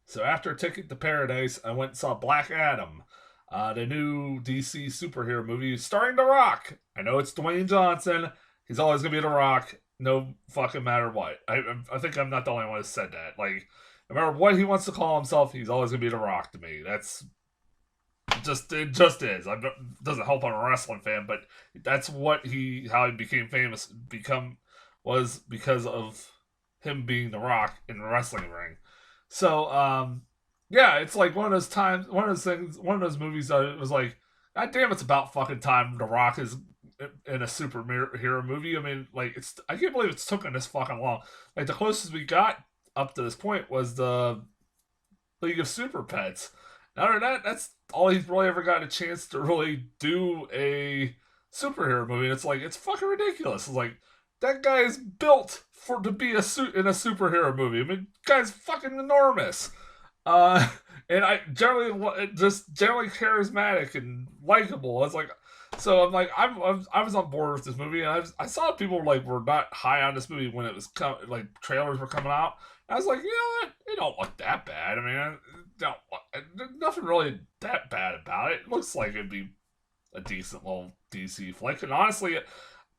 So after Ticket to Paradise, I went and saw Black Adam, the new DC superhero movie starring The Rock. I know it's Dwayne Johnson. He's always gonna be The Rock, no fucking matter what. I think I'm not the only one who said that. Like, no matter what he wants to call himself, he's always gonna be The Rock to me. That's just it. Just is. Doesn't help I'm a wrestling fan, but that's what how he became famous. Become was because of him being The Rock in the wrestling ring. So, yeah, it's like one of those times, one of those things, one of those movies that it was like, God damn, it's about fucking time The Rock is in a superhero movie. I mean, like, I can't believe it's taken this fucking long. Like, the closest we got up to this point was the League of Super Pets. Other than that, that's all he's really ever got a chance to really do a superhero movie. And it's like, it's fucking ridiculous. It's like, that guy is built for to be in a superhero movie. I mean, guy's fucking enormous. Uh, and I generally just generally charismatic and likable. It's like, so I'm like, I was on board with this movie, and I saw people like were not high on this movie when it was like trailers were coming out. I was like, you know what? It don't look that bad. I mean, don't, there's nothing really that bad about it. It looks like it'd be a decent little DC flick. And honestly,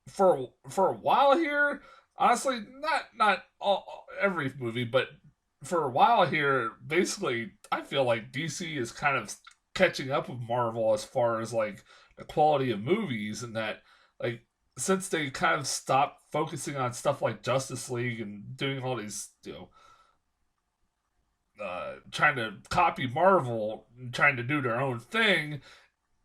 for a while here, honestly, not every movie, but for a while here, basically, I feel like DC is kind of catching up with Marvel as far as like the quality of movies, and that like since they kind of stopped focusing on stuff like Justice League and doing all these, trying to copy Marvel and trying to do their own thing,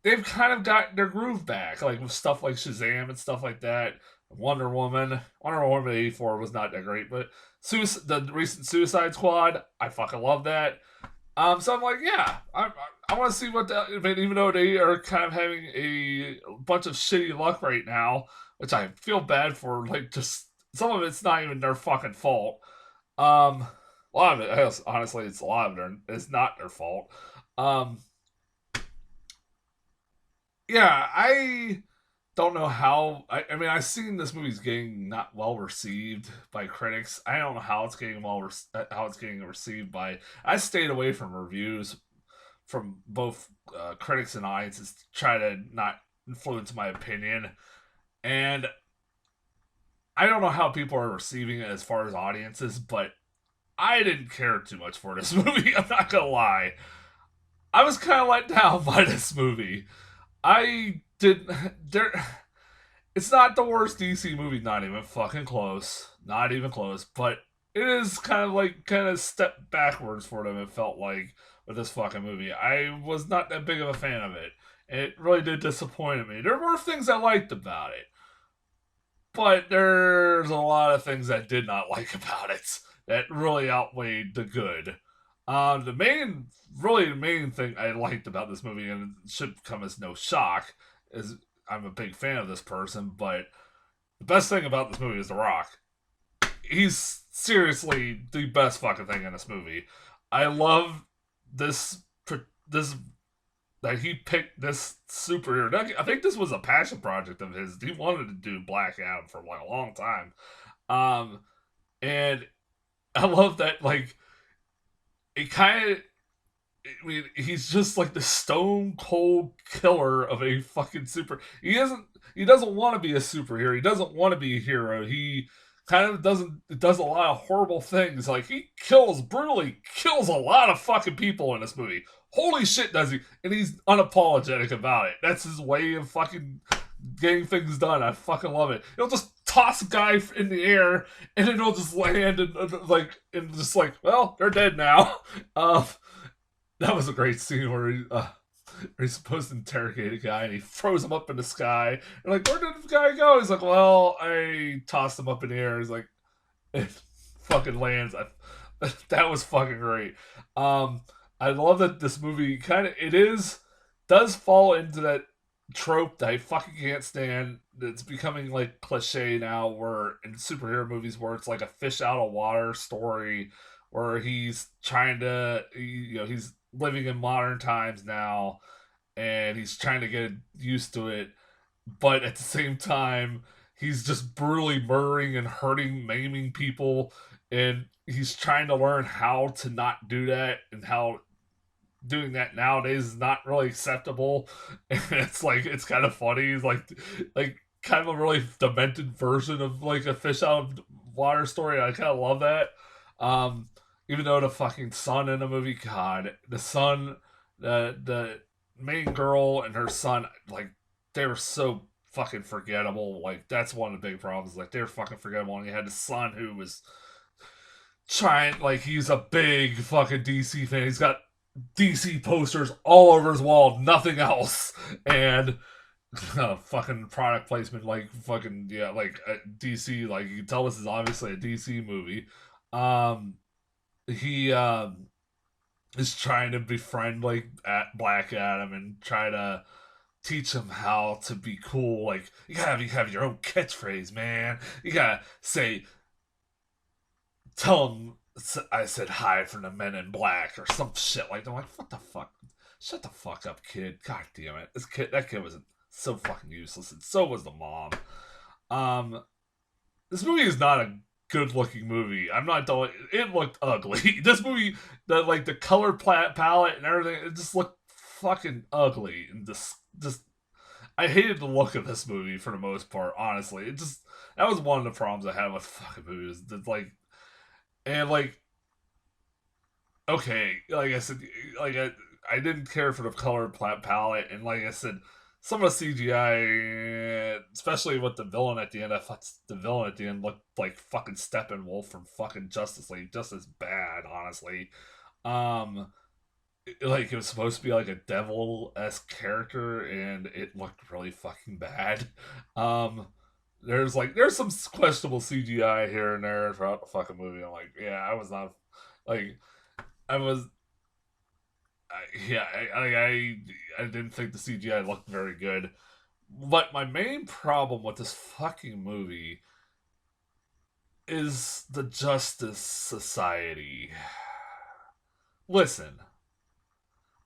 they've kind of got their groove back, like with stuff like Shazam and stuff like that. Wonder Woman '84 was not that great, but the recent Suicide Squad, I fucking love that. So I'm like, yeah, I want to see what I mean, even though they are kind of having a bunch of shitty luck right now, which I feel bad for. Like, just some of it's not even their fucking fault. A lot of it, honestly, it's a lot of it's not their fault. Um, yeah, I don't know how. I mean, I've seen this movie's getting not well received by critics. I don't know how it's getting how it's getting received by. I stayed away from reviews from both critics and audiences to try to not influence my opinion. And I don't know how people are receiving it as far as audiences, but I didn't care too much for this movie. I'm not gonna lie. I was kind of let down by this movie. I did there. It's not the worst DC movie, not even fucking close. Not even close. But it is kind of step backwards for them, it felt like, with this fucking movie. I was not that big of a fan of it. It really did disappoint me. There were things I liked about it, but there's a lot of things I did not like about it that really outweighed the good. The main thing I liked about this movie, and it should come as no shock, is I'm a big fan of this person, but the best thing about this movie is The Rock. He's seriously the best fucking thing in this movie. I love this that he picked this superhero. I think this was a passion project of his. He wanted to do Black Adam for like a long time, um, and I love that. Like, it kind of. I mean, he's just like the stone cold killer of a fucking super. He isn't. He doesn't want to be a superhero. He doesn't want to be a hero. He kind of does a lot of horrible things. Like, he brutally kills a lot of fucking people in this movie. Holy shit, does he? And he's unapologetic about it. That's his way of fucking getting things done. I fucking love it. He'll just toss a guy in the air, and then he'll just land and just like, well, they're dead now. That was a great scene where he's supposed to interrogate a guy, and he throws him up in the sky. And like, where did the guy go? He's like, well, I tossed him up in the air. He's like, it fucking lands. That was fucking great. I love that this movie does fall into that trope that I fucking can't stand. It's becoming like cliche now, where in superhero movies, where it's like a fish out of water story, where he's trying to, he's living in modern times now, and he's trying to get used to it, but at the same time, he's just brutally murdering and hurting, maiming people and he's trying to learn how to not do that, and how doing that nowadays is not really acceptable. And it's kind of funny. He's like kind of a really demented version of like a fish out of water story. I kind of love that. Um, Even though the fucking son in the movie, God, the son, the main girl and her son, like they were so fucking forgettable. Like that's one of the big problems. Like they were fucking forgettable. And you had the son who was trying, like he's a big fucking DC fan. He's got DC posters all over his wall, nothing else, and fucking product placement, like fucking yeah, like DC. Like you can tell this is obviously a DC movie. He is trying to befriend like at Black Adam and try to teach him how to be cool. Like you gotta have your own catchphrase, man. You gotta say, tell him I said hi from the Men in Black or some shit like that. I'm like, what the fuck? Shut the fuck up, kid. God damn it. That kid was so fucking useless, and so was the mom. This movie is not a good looking movie. I'm not telling. It looked ugly. This movie, the color palette and everything, it just looked fucking ugly and just. I hated the look of this movie for the most part. Honestly, that was one of the problems I had with fucking movies. That like okay, like I said, like I didn't care for the color palette, and like I said, some of the CGI, especially with the villain at the end, I thought the villain at the end looked like fucking Steppenwolf from fucking Justice League, just as bad, honestly. Um, like it was supposed to be like a devil-esque character, and it looked really fucking bad. Um, there's some questionable CGI here and there throughout the fucking movie. I'm like, yeah, I was not like I was yeah, I didn't think the CGI looked very good. But my main problem with this fucking movie is the Justice Society. Listen,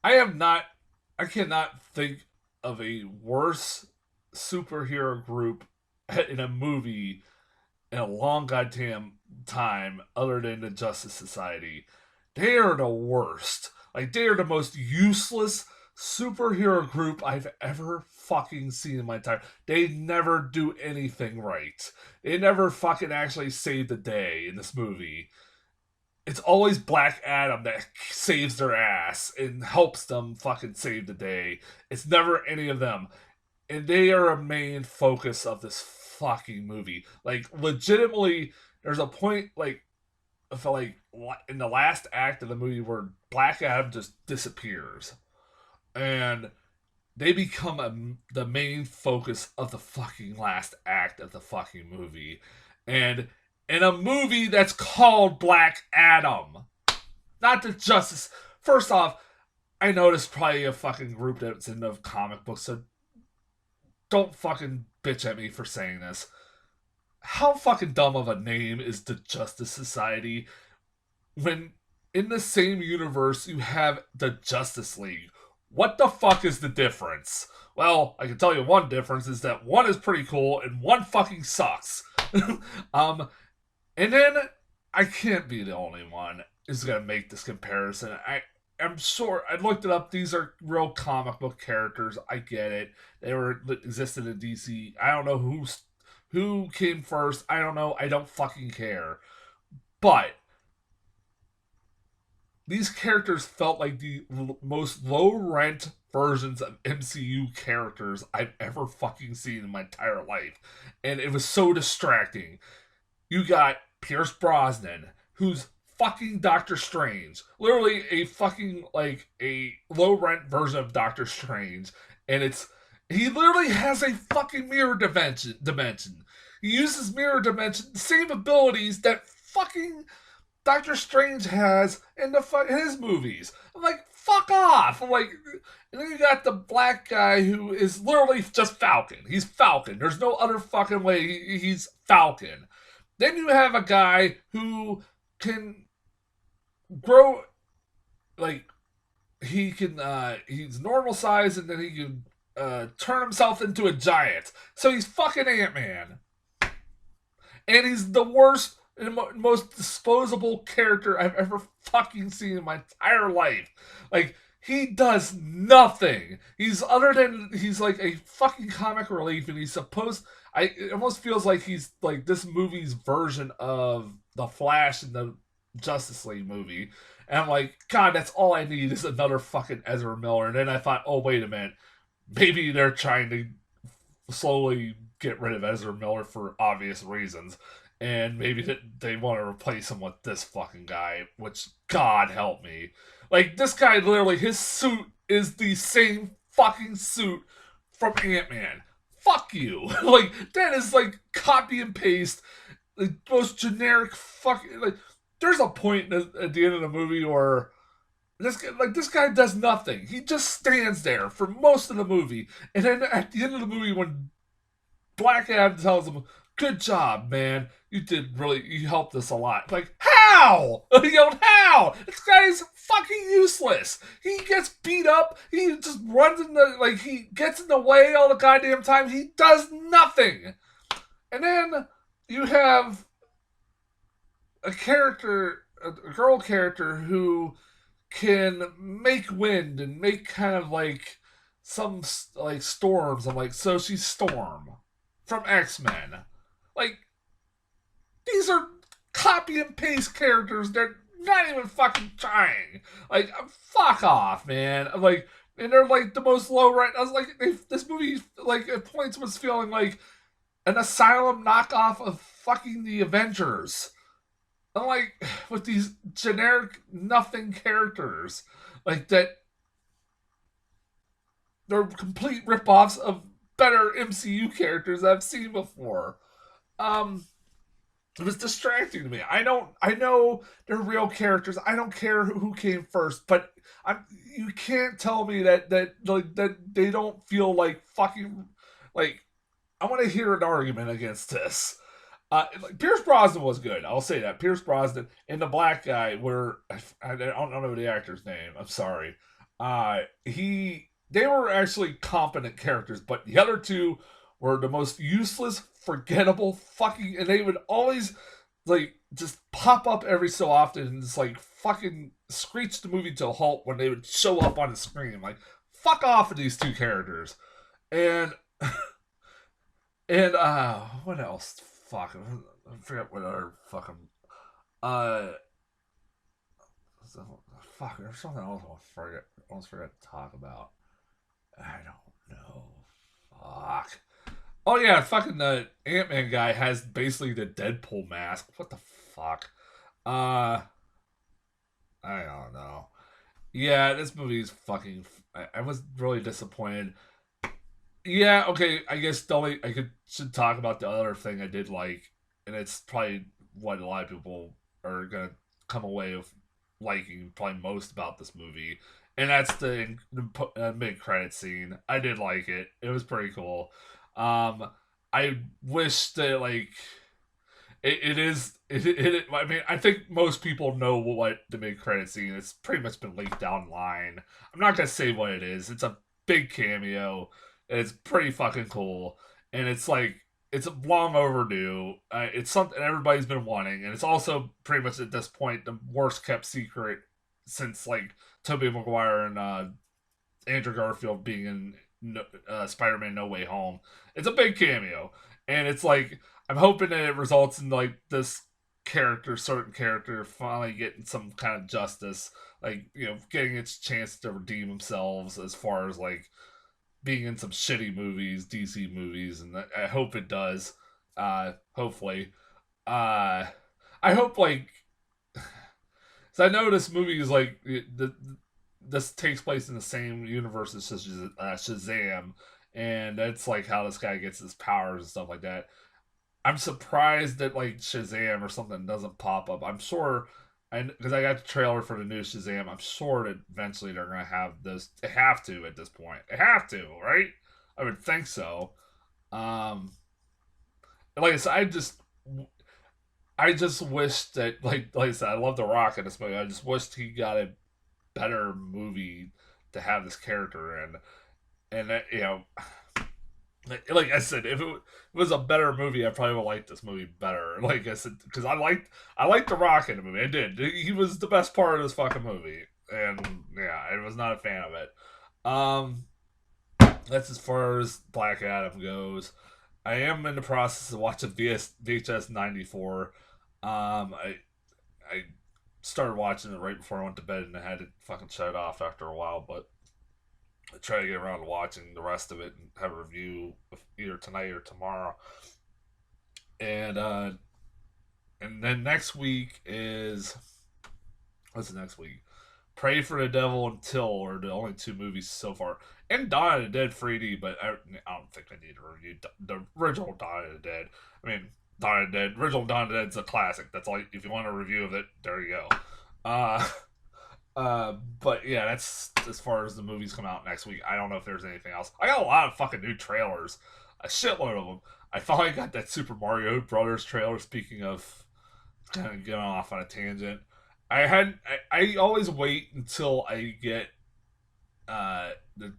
I am not. I cannot think of a worse superhero group in a movie in a long goddamn time other than the Justice Society. They are the worst. Like, they are the most useless superhero group I've ever fucking seen in my entire. They never do anything right. They never fucking actually save the day in this movie. It's always Black Adam that saves their ass and helps them fucking save the day. It's never any of them. And they are a main focus of this fucking movie. Like, legitimately, there's a point, like, I felt like in the last act of the movie where Black Adam just disappears. And they become the main focus of the fucking last act of the fucking movie. And in a movie that's called Black Adam, not the Justice. First off, I know there's probably a fucking group that's in the comic books, so don't fucking bitch at me for saying this. How fucking dumb of a name is the Justice Society when in the same universe you have the Justice League? What the fuck is the difference? Well, I can tell you one difference is that one is pretty cool and one fucking sucks. And then I can't be the only one who's gonna make this comparison. I'm sure I looked it up. These are real comic book characters. I get it. They were existed in DC. I don't know who came first. I don't know. I don't fucking care. But these characters felt like the most low rent versions of MCU characters I've ever fucking seen in my entire life. And it was so distracting. You got Pierce Brosnan, who's fucking Doctor Strange. Literally a fucking, like, a low rent version of Doctor Strange. And he literally has a fucking mirror dimension. He uses mirror dimension, the same abilities that fucking Doctor Strange has in his movies. I'm like, fuck off. I'm like, and then you got the black guy who is literally just Falcon. He's Falcon. There's no other fucking way. He's Falcon. Then you have a guy who can grow, like, he's normal size, and then he can turn himself into a giant. So he's fucking Ant-Man. And he's the worst and the most disposable character I've ever fucking seen in my entire life. Like, he does nothing. He's like a fucking comic relief, and he's supposed. It almost feels like he's like this movie's version of the Flash in the Justice League movie. And I'm like, God, that's all I need is another fucking Ezra Miller. And then I thought, oh wait a minute, maybe they're trying to slowly get rid of Ezra Miller for obvious reasons. And maybe they want to replace him with this fucking guy, which, God help me. Like, this guy literally, his suit is the same fucking suit from Ant-Man. Fuck you. Like, that is like copy and paste, the most generic fucking. Like, there's a point at the end of the movie where this guy does nothing. He just stands there for most of the movie, and then at the end of the movie, when Black Adam tells him, "Good job, man. You helped us a lot." Like, how? How? This guy's fucking useless. He gets beat up. He just runs he gets in the way all the goddamn time. He does nothing. And then you have a girl character who can make wind and make kind of like some like storms. I'm like, so she's Storm from X-Men. Like, these are copy and paste characters. They're not even fucking trying. Like, fuck off, man. I'm like, and they're like the most low right. I was like, this movie like at points was feeling like an Asylum knockoff of fucking the Avengers. I'm like, with these generic nothing characters, like that, they're complete ripoffs of better MCU characters I've seen before. It was distracting to me. I know they're real characters. I don't care who came first, but you can't tell me that they don't feel like fucking like. I want to hear an argument against this. Like, Pierce Brosnan was good. I'll say that. Pierce Brosnan and the black guy were. I don't know the actor's name. I'm sorry. They were actually competent characters, but the other two were the most useless, forgettable fucking. And they would always like just pop up every so often and just like fucking screech the movie to a halt when they would show up on the screen. Like, fuck off of these two characters. And what else? Fuck, I forget what other fucking uh fuck. There's something else I almost forgot to talk about. I don't know. Fuck. Oh yeah, fucking the Ant-Man guy has basically the Deadpool mask. What the fuck? Uh, I don't know. Yeah, this movie is fucking. I was really disappointed. Yeah, okay. I guess the only should talk about the other thing I did like, and it's probably what a lot of people are gonna come away with liking probably most about this movie, and that's the mid credit scene. I did like it. It was pretty cool. I wish that like I mean, I think most people know what the mid credit scene. It's pretty much been leaked down the line. I'm not gonna say what it is. It's a big cameo. It's pretty fucking cool, and it's like it's long overdue. It's something everybody's been wanting, and it's also pretty much at this point the worst kept secret since like Tobey Maguire and Andrew Garfield being in Spider-Man No Way Home. It's a big cameo, and it's like I'm hoping that it results in like this certain character, finally getting some kind of justice, like getting its chance to redeem themselves as far as like being in some shitty movies, DC movies, and I hope it does. Hopefully, I hope like, so I know this movie is like this takes place in the same universe as Shazam, and that's like how this guy gets his powers and stuff like that. I'm surprised that like Shazam or something doesn't pop up. I'm sure, and because I got the trailer for the new Shazam, I'm sure that eventually they're gonna have this. They have to at this point. They have to, right? I would think so. Like I said, I just wish that like I said, I love The Rock in this movie. I just wished he got a better movie to have this character in, and that, like I said, if it was a better movie, I probably would like this movie better. Like I said, because I liked The Rock in the movie. I did. He was the best part of this fucking movie, and yeah, I was not a fan of it. Um, that's as far as Black Adam goes. I am in the process of watching VHS 94. I started watching it right before I went to bed, and I had to fucking shut it off after a while, but I try to get around to watching the rest of it and have a review either tonight or tomorrow. And and then next week is what's the next week? Pray for the Devil and Till are the only two movies so far. And Dawn of the Dead 3D, but I don't think I need to review the original Dawn of the Dead. I mean, Dawn of the Dead, original Dawn of the Dead's a classic. That's all. If you want a review of it, there you go. Uh, but yeah, that's as far as the movies come out next week. I don't know if there's anything else. I got a lot of fucking new trailers, a shitload of them. I finally got that Super Mario Brothers trailer. Speaking of kind of getting off on a tangent, I always wait until I get the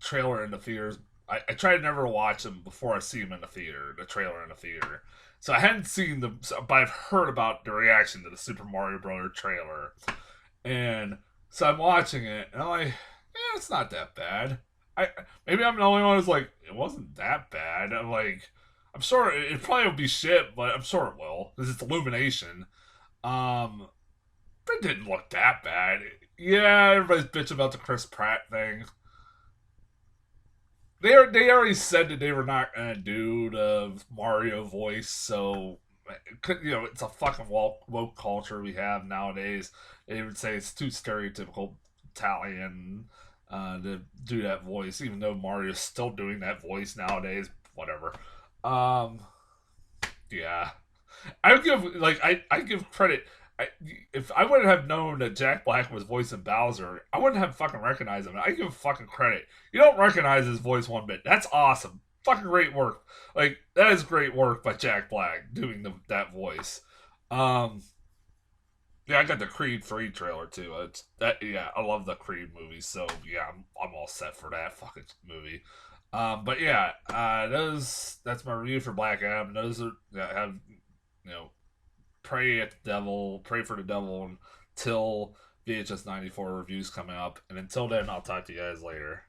trailer in the theaters. I try to never watch them before I see them in the theater, the trailer in the theater. So I hadn't seen them, but I've heard about the reaction to the Super Mario Brothers trailer. And so I'm watching it, and I'm like, yeah, it's not that bad. I maybe I'm the only one who's like, it wasn't that bad. I'm like, I'm sure it probably will be shit, but I'm sure it will because it's Illumination. Um, but it didn't look that bad. Yeah, everybody's bitching about the Chris Pratt thing. They already said that they were not gonna do the Mario voice, so it's a fucking woke culture we have nowadays. They would say it's too stereotypical Italian to do that voice, even though Mario's still doing that voice nowadays. Whatever. Um, yeah, I would give I give credit. If I wouldn't have known that Jack Black was voicing Bowser, I wouldn't have fucking recognized him. I give him fucking credit. You don't recognize his voice one bit. That's awesome. Fucking great work. Like that is great work by Jack Black doing that voice. Um, yeah, I got the Creed 3 trailer too. It's that yeah, I love the Creed movies, so yeah, I'm all set for that fucking movie. But yeah, that's my review for Black Adam. Those are have you know pray for the devil until VHS 94 reviews coming up. And until then, I'll talk to you guys later.